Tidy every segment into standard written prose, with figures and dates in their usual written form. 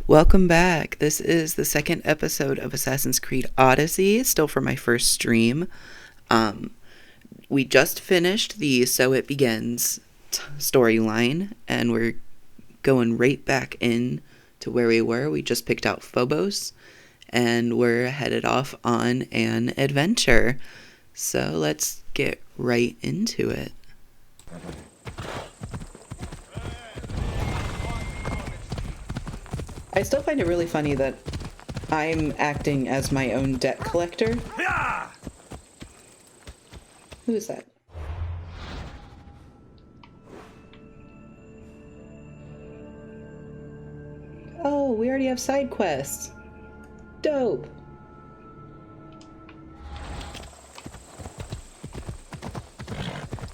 Welcome back. This is the second episode of Assassin's Creed Odyssey, still for my first stream. Um, we just finished the So It Begins storyline, and we're going right back in to where we were. We just picked out Phobos, and we're headed off on an adventure. So let's get right into it. I still find it really funny that I'm acting as my own debt collector. Who is that? Oh, we already have side quests. Dope.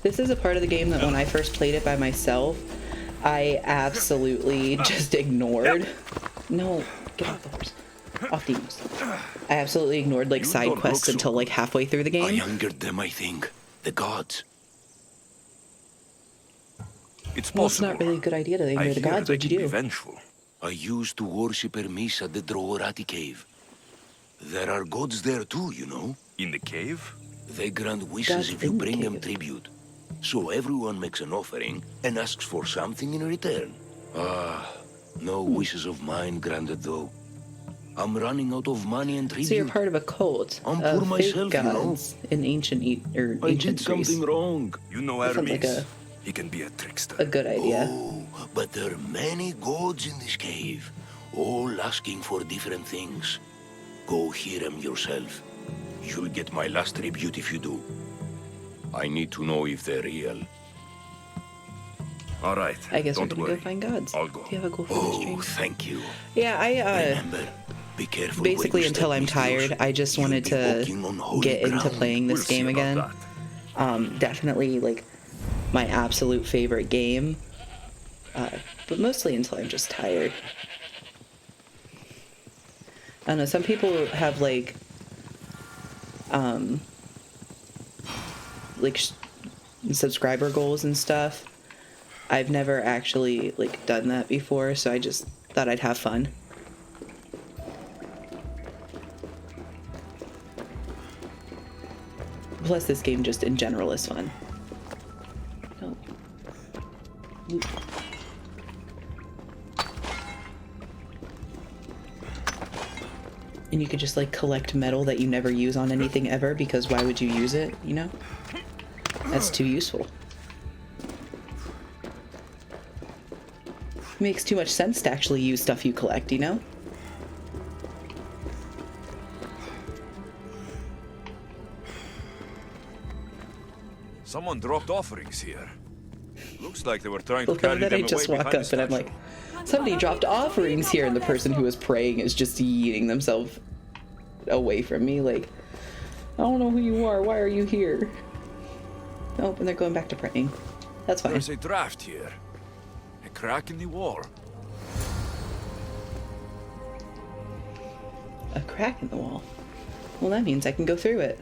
This is a part of the game that when I first played it by myself, I absolutely just ignored. No, get off the horse. Off the moose. I absolutely ignored like side quests until like halfway through the game. I angered them, I think. The gods. It's Well, it's possible. not really a good idea to ignore the gods. What'd you do? Vengeful. I used to worship Hermes at the Droorati cave. There are gods there too, you know. In the cave? They grant wishes Gods if you in the bring them cave. tribute. So everyone makes an offering and asks for something in return. No wishes of mine granted though. I'm running out of money and tribute. So you're part of a cult I'm of poor fake myself, you know. gods in ancient I ancient did Greece. something wrong. You know That sounds Hermes. like He can be a trickster. a good idea. Oh, but there are many gods in this cave, all asking for different things. Go hear them yourself. You'll get my last tribute if you do. I need to know if they're real. All right. I guess Don't we're gonna worry. go find gods. I'll go. Do you have a goal for the Oh, stream? thank you. Yeah, I Remember, be careful. basically when you until step I'm into tired, those. I just You'll wanted be to walking on holy get into ground. playing this We'll see game about again. that. Definitely like my absolute favorite game. But mostly until I'm just tired. I don't know, some people have like subscriber goals and stuff. I've never actually like done that before, so I just thought I'd have fun. Plus this game just in general is fun. Oh. Oop. And you could just like collect metal that you never use on anything ever, because why would you use it, you know? That's too useful. Makes too much sense to actually use stuff you collect, you know? Someone dropped offerings here. Looks like they were trying to Well, carry then them I just away walk behind up the and I'm statue. like, somebody dropped offerings here, and the person who was praying is just yeeting themselves away from me, like, I don't know who you are, why are you here? Oh, and they're going back to praying. That's fine. There's a draft here. A crack in the wall. A crack in the wall. Well, that means I can go through it.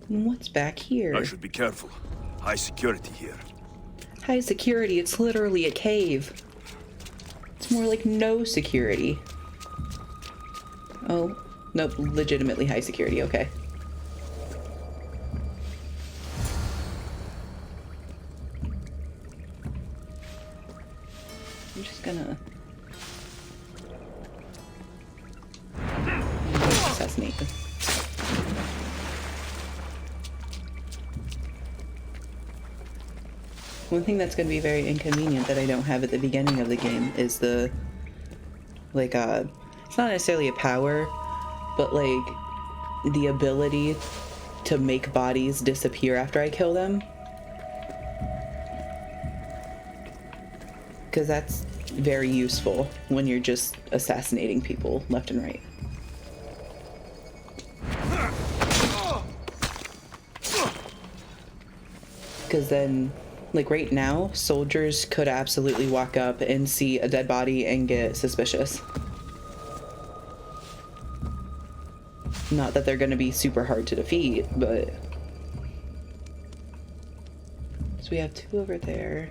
And what's back here? I should be careful. High security here. High security, it's literally a cave. It's more like no security. Oh, nope, legitimately high security, okay. I'm just gonna assassinate them. One thing that's going to be very inconvenient that I don't have at the beginning of the game is the, like, it's not necessarily a power, but, like, the ability to make bodies disappear after I kill them. Because that's very useful when you're just assassinating people left and right. Because then, like right now, soldiers could absolutely walk up and see a dead body and get suspicious. Not that they're going to be super hard to defeat, but... So So we have 2 over there.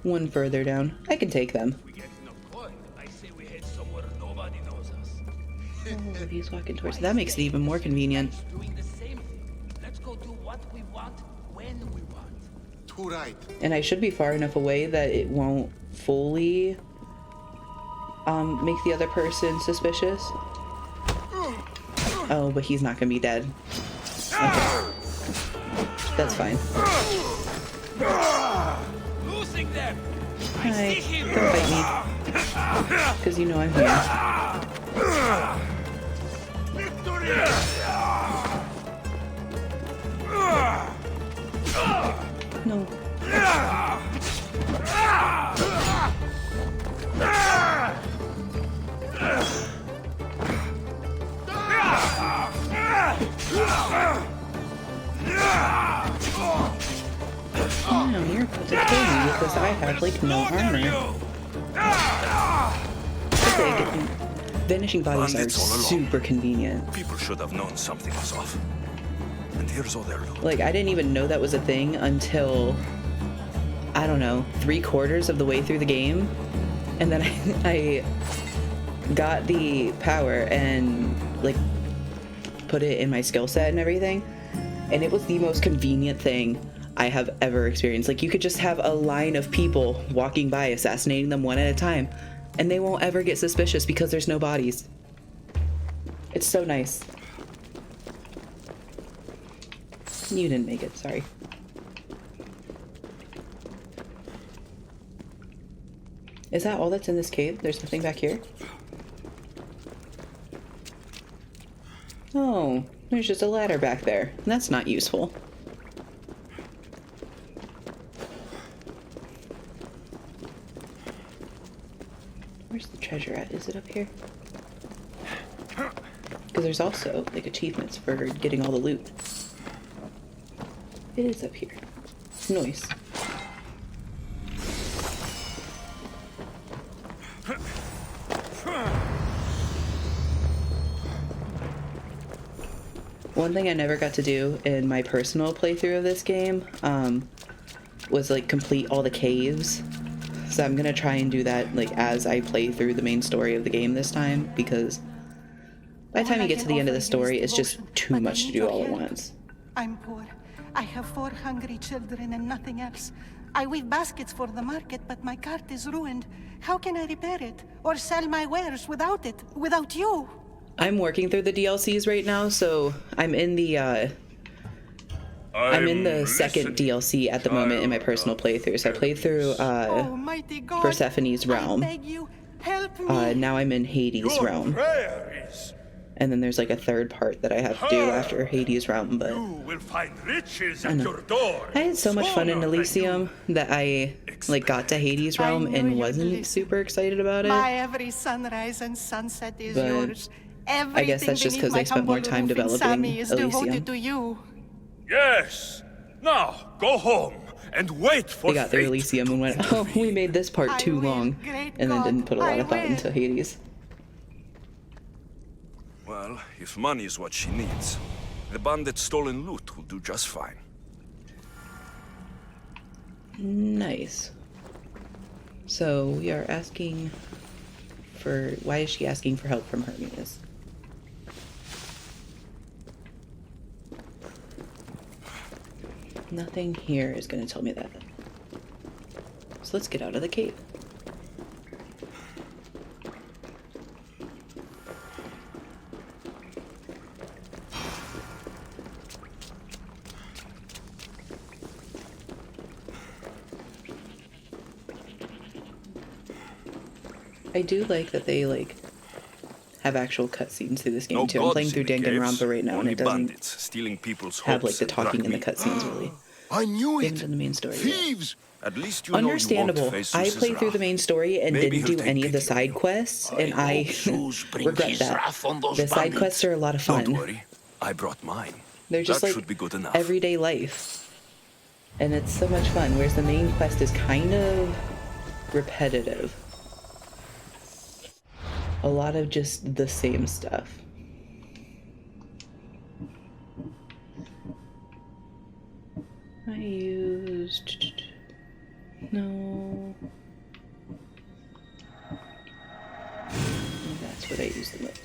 1 further down. I can take them. We get enough coin. I say we head somewhere nobody knows us. Oh, he's walking towards. That makes it even more convenient. Doing the same thing. Let's go do what we want when we want. Too right. And I should be far enough away that it won't fully make the other person suspicious. Oh, but he's not gonna be dead. Okay. That's fine. Losing them. Hi. Don't bite me. Because you know I'm here. No. Oh, you're about to kill me because I have, like, no armor. Vanishing bodies are Bandits all along. super convenient. People should have known something was off. And here's all their loot. Like, I didn't even know that was a thing until, I don't know, 3/4 of the way through the game. And then I got the power and, like, put it in my skill set and everything. And it was the most convenient thing I have ever experienced. Like, you could just have a line of people walking by, assassinating them one at a time, and they won't ever get suspicious because there's no bodies. It's so nice. You didn't make it, sorry. Is that all that's in this cave? There's nothing back here? Oh, there's just a ladder back there. That's not useful. Where's the treasure at? Is it up here? Because there's also, like, achievements for getting all the loot. It is up here. Nice. One thing I never got to do in my personal playthrough of this game was, like, complete all the caves. So I'm gonna try and do that, like, as I play through the main story of the game this time, because by the time you get to the end of the story, it's just too much to do all at once. I'm poor. I have 4 hungry children and nothing else. I weave baskets for the market, but my cart is ruined. How can I repair it? Or sell my wares without it? Without you? I'm working through the DLCs right now, so I'm in the second DLC at the moment in my personal playthrough. So I played through Almighty God, Persephone's I realm. beg you, help me. Now I'm in Hades' realm. And then there's, like, a third part that I have to do after Hades' realm, but will find riches I know. I had so much fun in Elysium that I, like, got to Hades' realm knew and you'd wasn't listen. super excited about it. My every sunrise and sunset is But yours. I guess that's just because they spent more time developing Sammy is Elysium. devoted to you. Yes. Now go home and wait for They got through fate Elysium to and went, oh, we made this part I too will, long, great and then God, didn't put a lot I of thought will. into Hades. Well, if money is what she needs, the bandit's stolen loot will do just fine. Nice. So we are asking for, why is she asking for help from Hermes? Nothing here is going to tell me that. So let's get out of the cave. I do like that they, like, have actual cutscenes through this game No too. I'm gods playing in through the caves, Danganronpa right now, and only it doesn't bandits stealing people's have, like, hopes the and talking in the drug cutscenes really. I knew We it. haven't done the main story yet. Thieves! At least you know you Understandable. won't face I Zeus's played through the wrath. main story and Maybe didn't he'll do take any of the pity on side you. quests, I and I hope Zeus brings regret his that. wrath on those The side bandits. quests are a lot of fun. Don't worry, I brought mine. They're just that like should be good enough. everyday life. And it's so much fun, whereas the main quest is kind of repetitive. A lot of just the same stuff. I used... No. That's what I use the most.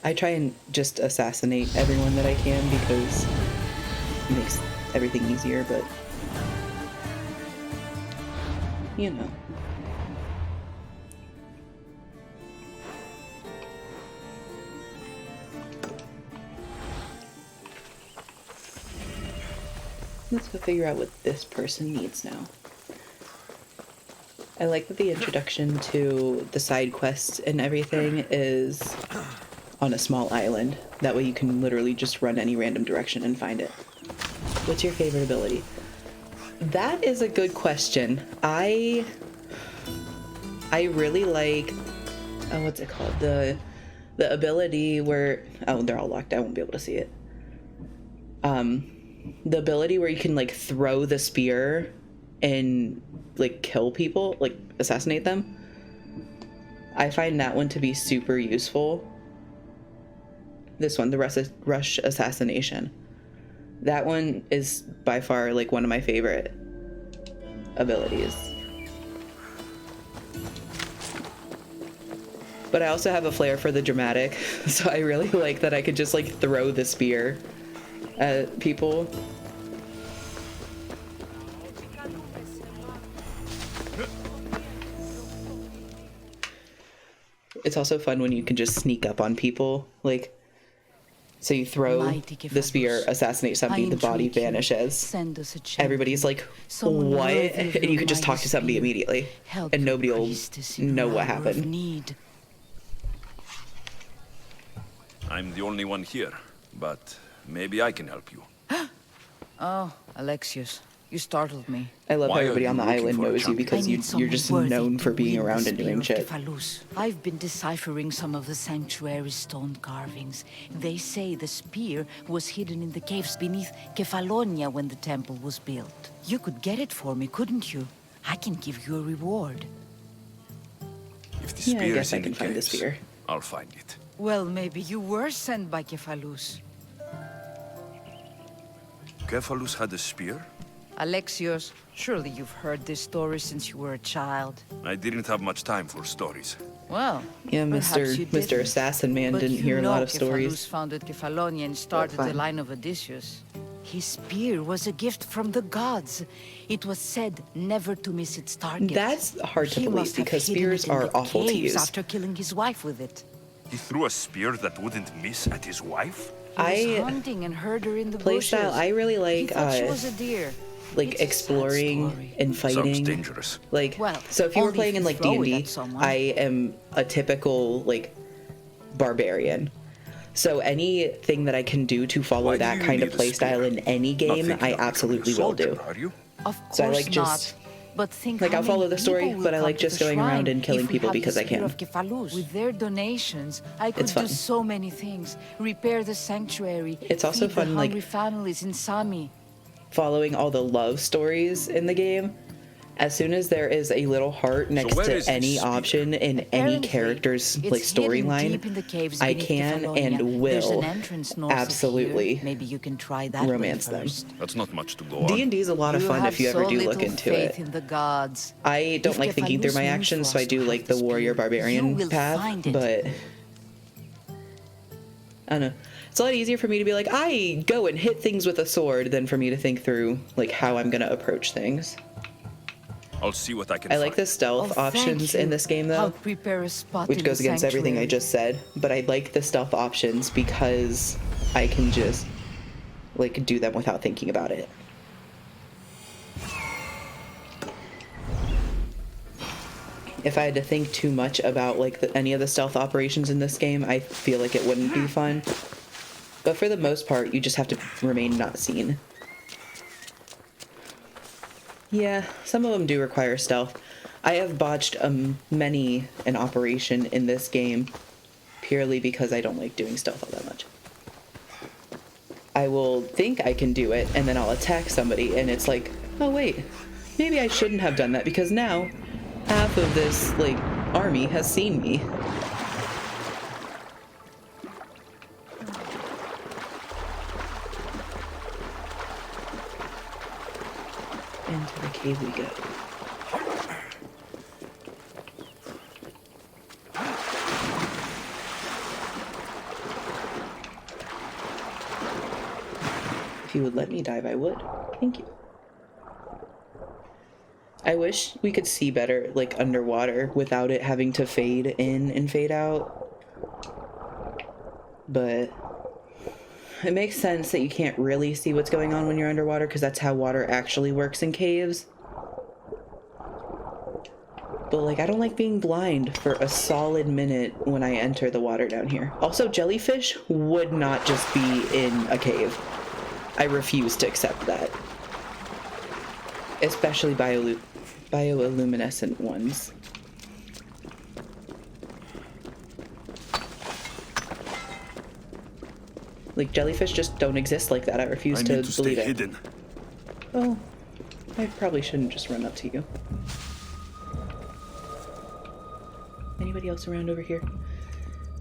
I try and just assassinate everyone that I can because it makes everything easier, but... you know. Let's go figure out what this person needs now. I like that the introduction to the side quests and everything is on a small island. That way you can literally just run any random direction and find it. What's your favorite ability? That is a good question. I really like, oh, what's it called? The ability where, oh, they're all locked. I won't be able to see it. The ability where you can like throw the spear and like kill people, like assassinate them. I find that one to be super useful. This one, the rush assassination. That one is by far like one of my favorite abilities. But I also have a flair for the dramatic, so I really like that I could just like throw the spear at people. It's also fun when you can just sneak up on people, like, so you throw the spear, assassinate somebody, the body vanishes. Everybody's like, what? And you can just talk to somebody immediately, and nobody will know what happened. I'm the only one here, but maybe I can help you. Oh, Alexius, you startled me. I love how Why are everybody you on the looking island for a knows you champion? because you're just known for being around and doing shit. I've been deciphering some of the sanctuary's stone carvings. They say the spear was hidden in the caves beneath Kefalonia when the temple was built. You could get it for me, couldn't you? I can give you a reward. If the Yeah, I spear guess is I in can the find the caves, spear. I'll find it. Well, maybe you were sent by Kefalus. Cephalus had a spear? Alexios, surely you've heard this story since you were a child. I didn't have much time for stories. Well, Yeah, perhaps you Mr. didn't. Assassin Man But didn't you hear a know lot of Kefalus stories. founded Kefalonia and started the fine. line of Odysseus. His spear was a gift from the gods. It was said never to miss its target. That's hard to He believe must have because hidden spears it in are the awful to caves use. after killing his wife with it. He threw a spear that wouldn't miss at his wife? He was hunting and heard her in the Playstyle, bushes. I really He like thought she was a deer. like It's a sad exploring story. and Sounds fighting. dangerous. Like, Well, so if you were only playing if in you like throw it D&D, at someone. I am a typical like barbarian. So anything that I can do to follow Why do that you kind of need a playstyle spear? in any Not game, thinking I of becoming a absolutely will soldier, do. Are you? Of course So I like not. just But think like how I'll follow many the story, people will but I come like to just the going around shrine and killing if we people have the because I spear can. of Kefalus. With their donations, I could It's do fun. so many things. Repair the sanctuary. It's also feed fun, the like- hungry families in Sami. Following all the love stories in the game. As soon as there is a little heart next where to is this any spear? option in any Apparently, character's it's like hidden storyline, deep in the caves I beneath can Kefalonia. and There's will an entrance north of absolutely here. Maybe you can try that way romance them. first. That's not much to go on. D&D is a lot of fun have if you ever so do little look into faith it. in the gods. I don't If like thinking through Kefalus my means actions, for so I us do to like have the the warrior spear, you barbarian will path, find it. but I don't know. It's a lot easier for me to be like, I go and hit things with a sword than for me to think through like how I'm gonna approach things. I'll see what I can I find. like the stealth Oh, thank options you. in this game I'll though, prepare a spot which in goes the against everything I sanctuary. just said, but I like the stealth options because I can just like do them without thinking about it. If I had to think too much about like any of the stealth operations in this game, I feel like it wouldn't be fun. But for the most part, you just have to remain not seen. Yeah, some of them do require stealth. I have botched many an operation in this game purely because I don't like doing stealth all that much. I will think I can do it, and then I'll attack somebody, and it's like, oh wait, maybe I shouldn't have done that because now half of this like army has seen me. Into the cave we go. If you would let me dive, I would. Thank you. I wish we could see better, like, underwater without it having to fade in and fade out. But it makes sense that you can't really see what's going on when you're underwater, because that's how water actually works in caves. But, like, I don't like being blind for a solid minute when I enter the water down here. Also, jellyfish would not just be in a cave. I refuse to accept that. Especially bioluminescent ones. Like, jellyfish just don't exist like that. I refuse to believe it. Hidden. Oh, I probably shouldn't just run up to you. Anybody else around over here?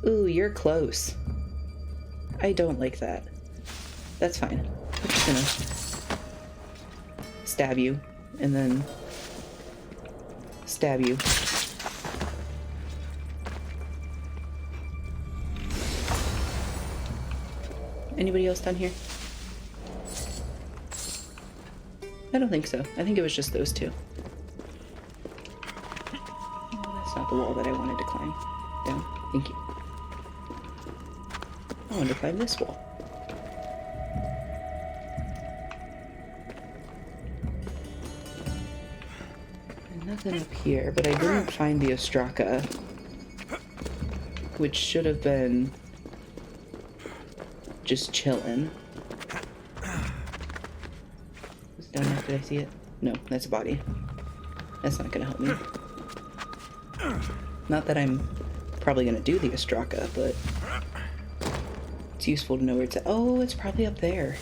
Ooh, you're close. I don't like that. That's fine. I'm just gonna stab you, and then stab you. Anybody else down here? I don't think so. I think it was just those two. Oh, that's not the wall that I wanted to climb. Down. Thank you. I wanted to climb this wall. Nothing up here, but I didn't find the Ostraka, which should have been just chilling. Is it down there? Did I see it? No, that's a body. That's not gonna help me. Not that I'm probably gonna do the Ostraka, but it's useful to know where it's at. Oh, it's probably up there.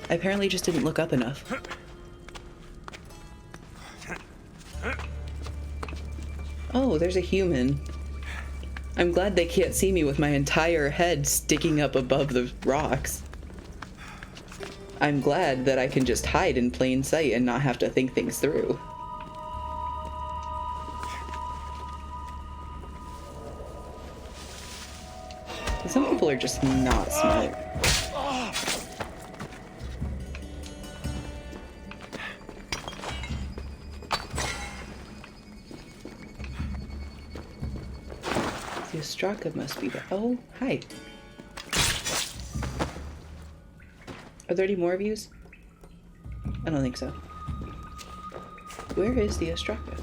I apparently just didn't look up enough. Oh, there's a human. I'm glad they can't see me with my entire head sticking up above the rocks. I'm glad that I can just hide in plain sight and not have to think things through. Some people are just not smart. The Ostraka must be there. Oh, hi. Are there any more of yous? I don't think so. Where is the Ostraka?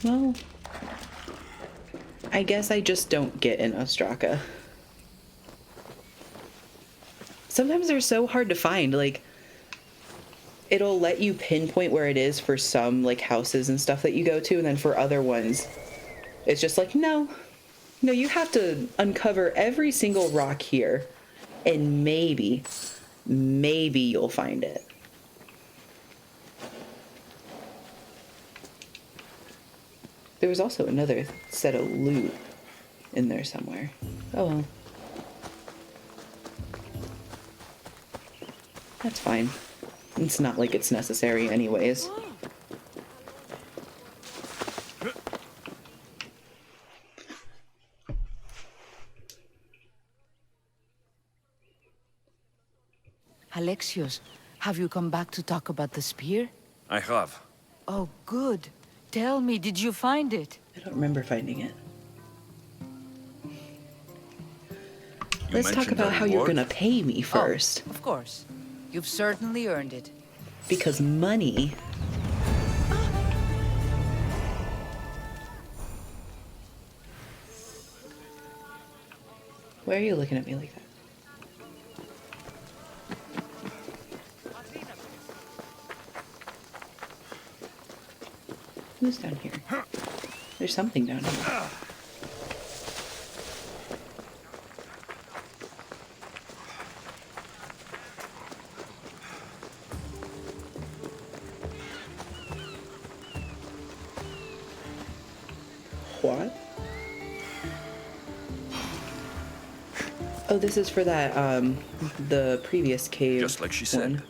Well, I guess I just don't get an Ostraka. Sometimes they're so hard to find, like, it'll let you pinpoint where it is for some, like, houses and stuff that you go to, and then for other ones, it's just like, no, you have to uncover every single rock here, and maybe you'll find it. There was also another set of loot in there somewhere. Oh well. That's fine. It's not like it's necessary anyways. Alexios, have you come back to talk about the spear? I have. Oh, good. Tell me, did you find it? I don't remember finding it. You Let's talk mentioned about the how you're reward? gonna pay me first. Oh, of course. You've certainly earned it. Because money. Why are you looking at me like that? Who's down here? There's something down here. What? Oh, this is for that, the previous cave. Just like she said. one.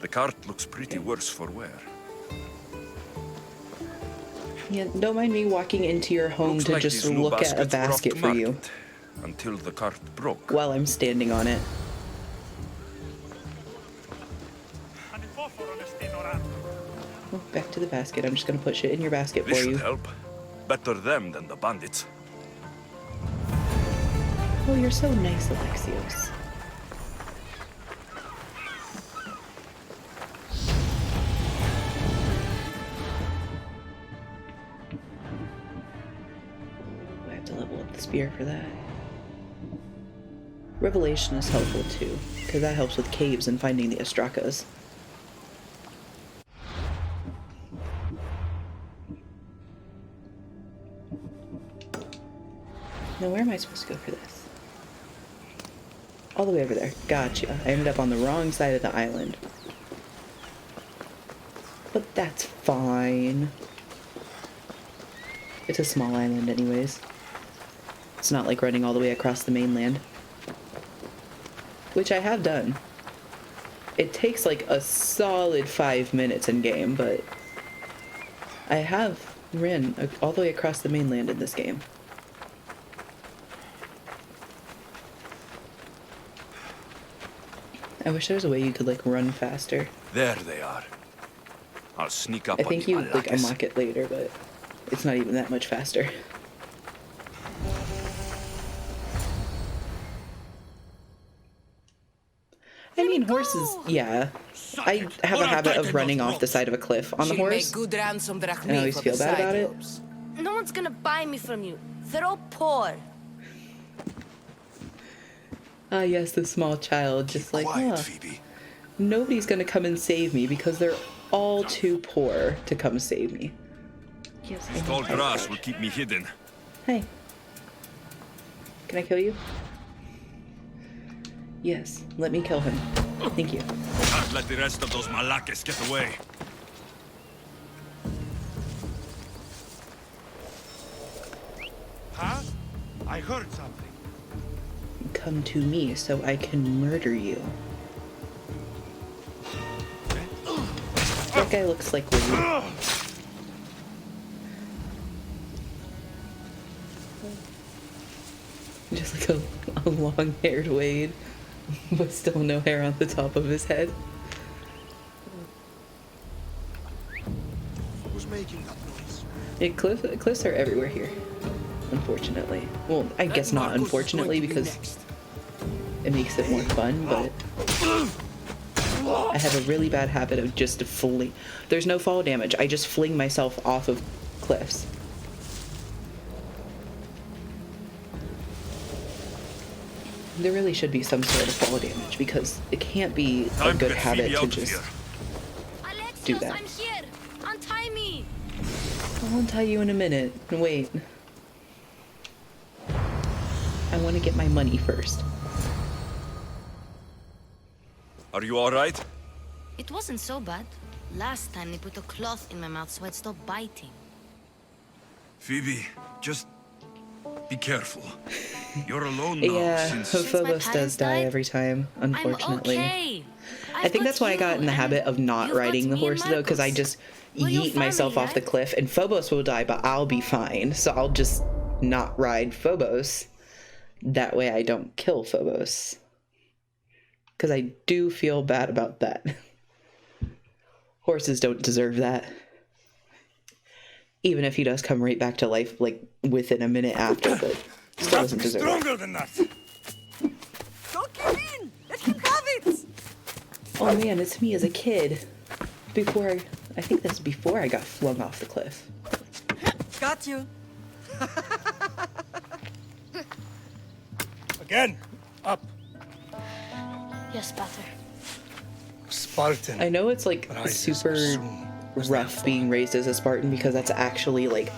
The cart looks pretty worse for wear. Yeah, don't mind me walking into your home Looks to like just these new look at a baskets were off basket the for you market until the cart broke. while I'm standing on it. Oh, back to the basket. I'm just gonna put shit in your basket This for should you. help. Better them than the bandits. Oh, you're so nice, Alexios. I have to level up the spear for that. Revelation is helpful too, because that helps with caves and finding the Ostrakas. Now, where am I supposed to go for this? All the way over there. Gotcha. I ended up on the wrong side of the island. But that's fine. It's a small island anyways. It's not like running all the way across the mainland. Which I have done. It takes like a solid 5 minutes in game, but I have ran all the way across the mainland in this game. I wish there was a way you could like run faster. There they are. I'll sneak up I on think the you like Malakas. unlock it later, but it's not even that much faster. I mean, horses, yeah. I have a habit of running off the side of a cliff on the horse. Good ransom And I always feel bad about it. No one's gonna buy me from you. They're all poor. Ah, yes, the small child, just like, Quiet, huh, Phoebe. nobody's gonna come and save me because they're all too poor to come save me. Yes, I Tall know. grass will keep me hidden. Hey. Can I kill you? Yes, let me kill him. Thank you. Can't let the rest of those Malakas get away. Huh? I heard something. Come to me so I can murder you. That guy looks like Wade. Just like a long-haired Wade, but still no hair on the top of his head. Who's making that noise? Cliffs are everywhere here, unfortunately. Well, I guess not unfortunately because it makes it more fun, but I have a really bad habit of just fling. There's no fall damage. I just fling myself off of cliffs. There really should be some sort of fall damage because it can't be a Time good to get habit Phoebe to out of just here. do Alexios, that. I'm here. Untie me. I'll untie you in a minute. Wait. I want to get my money first. Are you alright? It wasn't so bad. Last time they put a cloth in my mouth so I'd stop biting. Phoebe, just be careful. You're alone now Yeah, since... Phobos my does parents die died, every time, unfortunately. I'm okay. I think that's why I got in the habit of not riding the horse though, because I just We're your yeet myself family, off the right? cliff and Phobos will die, but I'll be fine. So I'll just not ride Phobos. That way I don't kill Phobos. Because I do feel bad about that. Horses don't deserve that. Even if he does come right back to life, like, within a minute after, but still doesn't deserve it. Stronger than that. Don't give in! Let him have it! Oh man, it's me as a kid. I think this is before I got flung off the cliff. Got you. Again. Up. Yes, Pater. Spartan. I know it's like rises super soon as they rough fall. being raised as a Spartan because that's actually like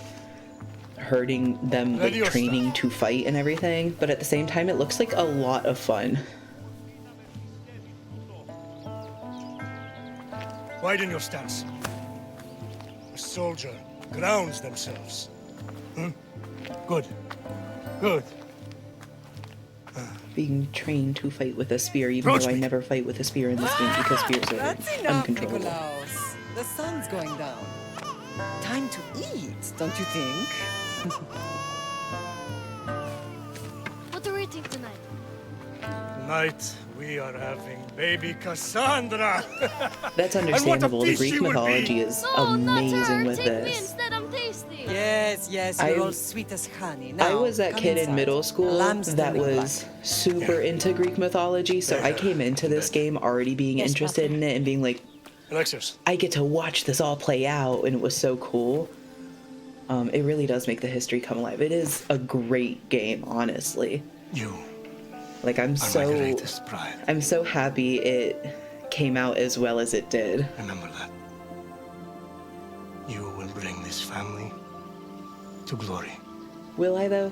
hurting them, like Ready your training to fight and everything, but at the same time it looks like a lot of fun. Widen your stance. A soldier grounds themselves. Hmm? Good. Good. being trained to fight with a spear, even though I never fight with a spear in this game because spears are That's enough, uncontrollable. Nikolaos. The sun's going down. Time to eat, don't you think? What are we eating tonight? Tonight, we are having baby Cassandra. That's And what a understandable. The feast Greek she will mythology be. is No, not amazing her. with Take me this. instead. I'm tasty. Yes, you're I- all sweet as honey. I Now, was that come kid in inside. middle school Lamb's that turning was black. super into Greek mythology, so I came into this game already being Yes, interested Papa. in it and being like, Alexios, I get to watch this all play out, and it was so cool. It really does make the history come alive. It is a great game, honestly. you Like are my greatest pride. I'm so happy it came out as well as it did. Remember that. You will bring this family to glory. Will I though?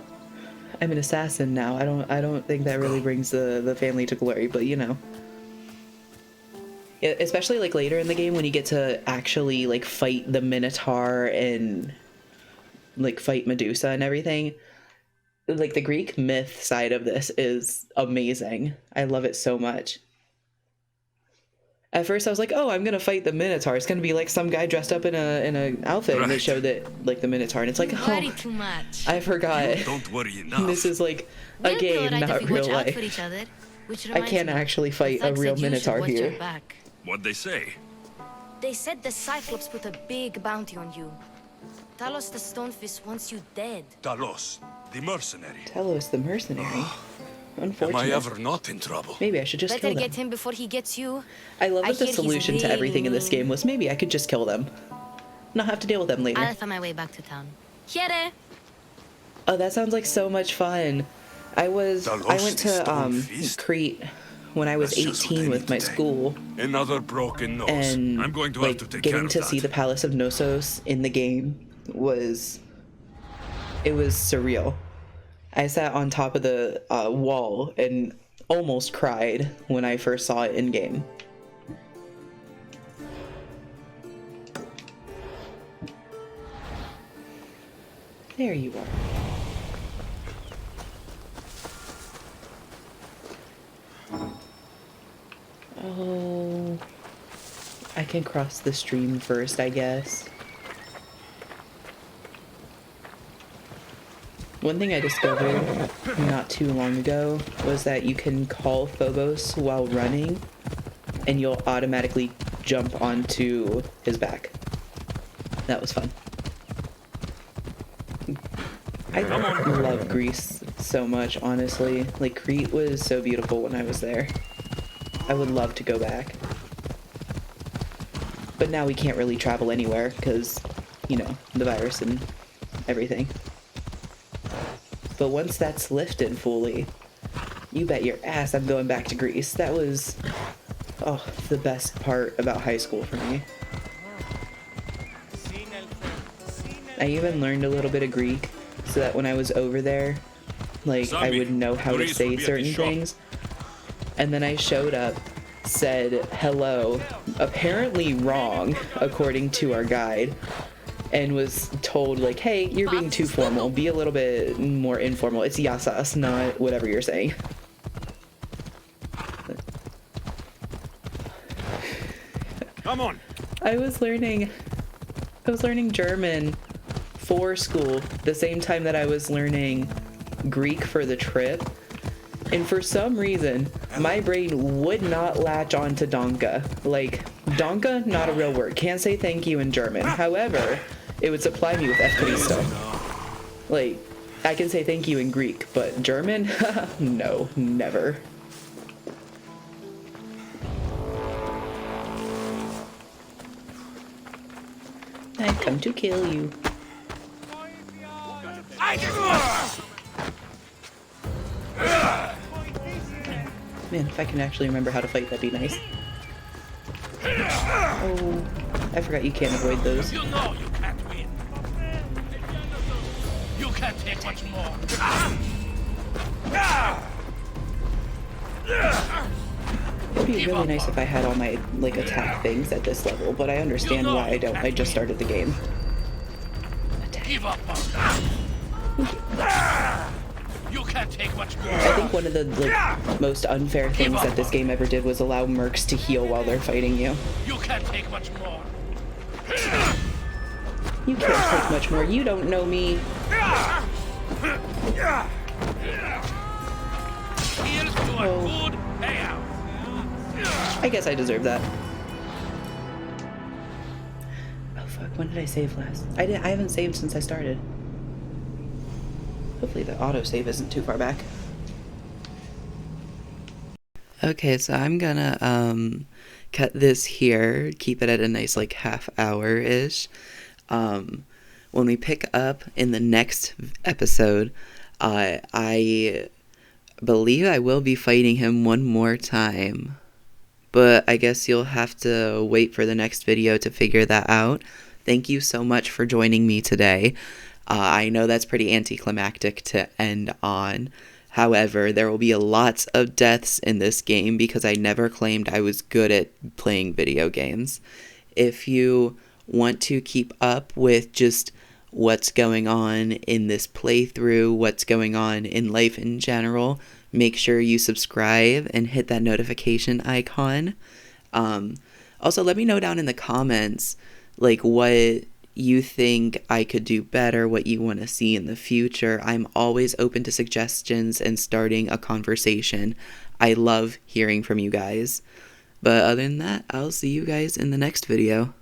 I'm an assassin now. I don't think that really brings the family to glory, but you know. Yeah, especially like later in the game when you get to actually like fight the Minotaur and like fight Medusa and everything. Like the Greek myth side of this is amazing. I love it so much. At first I was like, oh, I'm gonna fight the Minotaur. It's gonna be like some guy dressed up in a outfit, and it Right. showed that like the Minotaur, and it's like, Worry oh, too much. I forgot. Don't worry enough. This is like a We'll be game, alright not if we real watch out for life. each other. Which I reminds can't me, actually fight the a thug real said you should Minotaur watch your here. back. What'd they say? They said the Cyclops put a big bounty on you. Talos the Stonefist wants you dead. Talos, the mercenary. Telos the mercenary. Am Unfortunate. I ever not in trouble? Maybe I should just Better kill them. get him before he gets you. I love I that the hear he's solution to really everything in this mean. game was maybe I could just kill them. Not have to deal with them later. I'll find my way back to town. Here. Oh, that sounds like so much fun. I went Talos the to Stonefist? Crete when I was That's just what 18 I with need my today. school, Another broken nose. and I'm going to like have to take care getting of to that. see the Palace of Knossos in the game was surreal. I sat on top of the wall and almost cried when I first saw it in game. There you are. Oh, I can cross the stream first, I guess. One thing I discovered not too long ago was that you can call Phobos while running, and you'll automatically jump onto his back. That was fun. I love Greece so much, honestly. Like, Crete was so beautiful when I was there. I would love to go back. But now we can't really travel anywhere because, you know, the virus and everything. But once that's lifted fully, you bet your ass I'm going back to Greece. That was, oh, the best part about high school for me. I even learned a little bit of Greek so that when I was over there, like, I would know how to Greece will say be at the certain shop. things. And then I showed up, said hello, apparently wrong, according to our guide, and was told, like, hey, you're being too formal. Be a little bit more informal. It's yasas, not whatever you're saying. Come on. I was learning German for school the same time that I was learning Greek for the trip. And for some reason, my brain would not latch on to Danke. Like, Danke, not a real word. Can't say thank you in German. However, it would supply me with Efkaristo. Like, I can say thank you in Greek, but German? No, never. I've come to kill you. Man, if I can actually remember how to fight, that'd be nice. Oh, I forgot you can't avoid those. You know you can't win. You can't take much more. It'd be really nice if I had all my, like, attack things at this level, but I understand why I don't. I just started the game. Give up on that. You can't take much more. I think one of the most unfair things that this game ever did was allow mercs to heal while they're fighting you. You can't take much more. You can't take much more. You don't know me. Here's to a good payout. I guess I deserve that. Oh fuck, when did I save last? I haven't saved since I started. Hopefully the autosave isn't too far back. Okay, so I'm gonna cut this here, keep it at a nice like half hour-ish. When we pick up in the next episode, I believe I will be fighting him one more time. But I guess you'll have to wait for the next video to figure that out. Thank you so much for joining me today. I know that's pretty anticlimactic to end on. However, there will be lots of deaths in this game because I never claimed I was good at playing video games. If you want to keep up with just what's going on in this playthrough, what's going on in life in general, make sure you subscribe and hit that notification icon. Also, let me know down in the comments like what you think I could do better, what you want to see in the future. I'm always open to suggestions and starting a conversation. I love hearing from you guys. But other than that, I'll see you guys in the next video.